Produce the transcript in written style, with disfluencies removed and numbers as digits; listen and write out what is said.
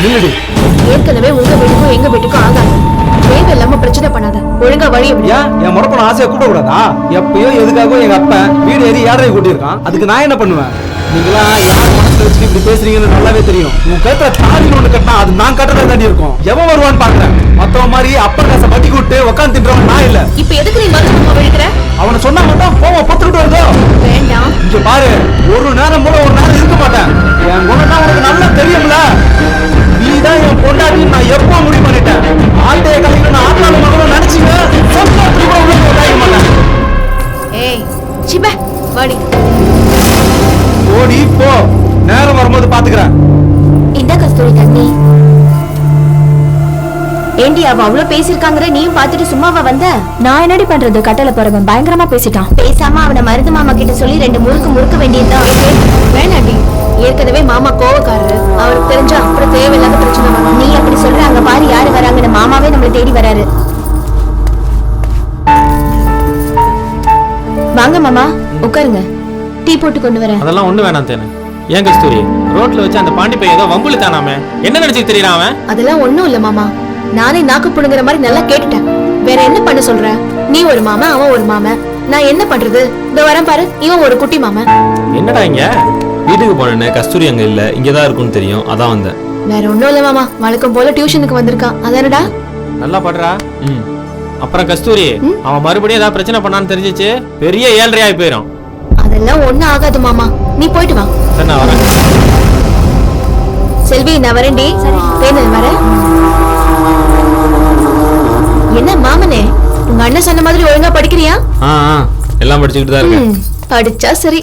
நில்லுடி. ஏற்கனவே உங்க வீட்டுக்கும் எங்க வீட்டுக்கும் ஆகாது. தேவையில்லாம பிரச்சனை பண்ணாத. ஒழுங்கா வழி எப்படி? ஏன் என் முறப்பன ஆசையை கூப்பிட கூடாதா? எப்பயோ எதுக்காகவோ எங்க அப்பா வீடு ஏறி ஏழரை கூட்டியிருக்கான். அதுக்கு நான் என்ன பண்ணுவேன்? நீங்களா யார் மனசுல வச்சுட்டு இப்படி பேசுறீங்கன்னு நல்லாவே தெரியும். உன் கருத்துல தாலின்னு ஒண்ணு கட்டினா அது நான் கட்டதான் தாண்டி இருக்கும். எவன் வருவான்னு பாக்குறேன். மத்தவன் மாதிரி அப்பா காசை வட்டி கூட்டு உட்காந்து தின்றவன் நான் இல்ல. இப்ப எதுக்கு நீ மருத்துவமா விழுக்கிற? அவனை சொன்னா மட்டும் போவோம் பொத்துக்கிட்டு வருதோ. வேண்டாம். இங்க பாரு, ஒரு நேரம் மூலம் ஒரு நேரம் இருக்க மாட்டேன். என் குணம் உனக்கு நல்லா தெரியும்ல. நீதான் என் பொண்டாட்டி நான் எப்போ முடிவு பண்ணிட்டேன். ஆட்டைய கலைஞர் நான் ஆட்டாள மகனும் நினைச்சீங்க மாட்டேன். ஏய் சிப வாடி. ஓடி போ, நேரம் வரும்போது பாத்துக்கிறேன். இந்த கஸ்தூரி தண்ணி. ஏண்டி அவ அவ்வளவு பேசிருக்காங்கற நீயும் பாத்துட்டு சும்மாவா வந்த? நான் என்னடி பண்றது? கட்டளை போறவன் பயங்கரமா பேசிட்டான். பேசாம அவனை மருது மாமா கிட்ட சொல்லி 2 முறுக்க வேண்டியதுதான். வேணாண்டி, ஏற்கனவே மாமா கோவக்காரரு. அவருக்கு தெரிஞ்சா அப்புறம் தேவையில்லாத பிரச்சனை வரும். நீ அப்படி சொல்ற, அங்க பாரு யாரு வராங்கன்னு. மாமாவே நம்மளை தேடி வராரு. வாங்க மாமா, உட்காருங்க. டீ போட்டு கொண்டு வரேன். அதெல்லாம் ஒண்ணு வேணாம் தேனு. ஏன் கஸ்தூரி, ரோட்ல வச்சு அந்த பாண்டி பையன் ஏதோ வம்புல தானாமே, என்ன நினைச்சு தெரியறான் அவன்? அதெல்லாம் ஒண்ணும் இல்ல மாமா, நானே நாக்கு புடுங்குற மாதிரி நல்லா கேட்டுட்டேன். வேற என்ன பண்ண சொல்ற? நீ ஒரு மாமா, அவன் ஒரு மாமா, நான் என்ன பண்றது? இதோ வரேன் பாரு, இவன் ஒரு குட்டி மாமா. என்னடா இங்க வீட்டுக்கு போனேன்னு கஸ்தூரி அங்க இல்ல, இங்கதான் இருக்கும்னு தெரியும், அதான் வந்தேன். வேற ஒண்ணும் இல்ல மாமா, வழக்கம் போல டியூஷனுக்கு வந்திருக்கான். அதானடா? நல்லா படுறா. அப்புறம் கஸ்தூரி, அவன் மறுபடியும் ஏதாவது பிரச்சனை பண்ணான்னு தெரிஞ்சிச்சு, பெரிய ஏழ்றையாய் போயிடும். அதெல்லாம் ஒண்ணும் ஆகாது மாமா, நீ போயிட்டு வா. சரி நான் வரேன். செல்வி நான் வரேன்டி. தேனல் வரேன். என்ன மாமனே, உங்க அண்ணன் சொன்ன மாதிரி ஒழுங்கா படிக்கிறியா? எல்லாம் படிச்சுக்கிட்டு தான் இருக்கேன். படிச்சா சரி.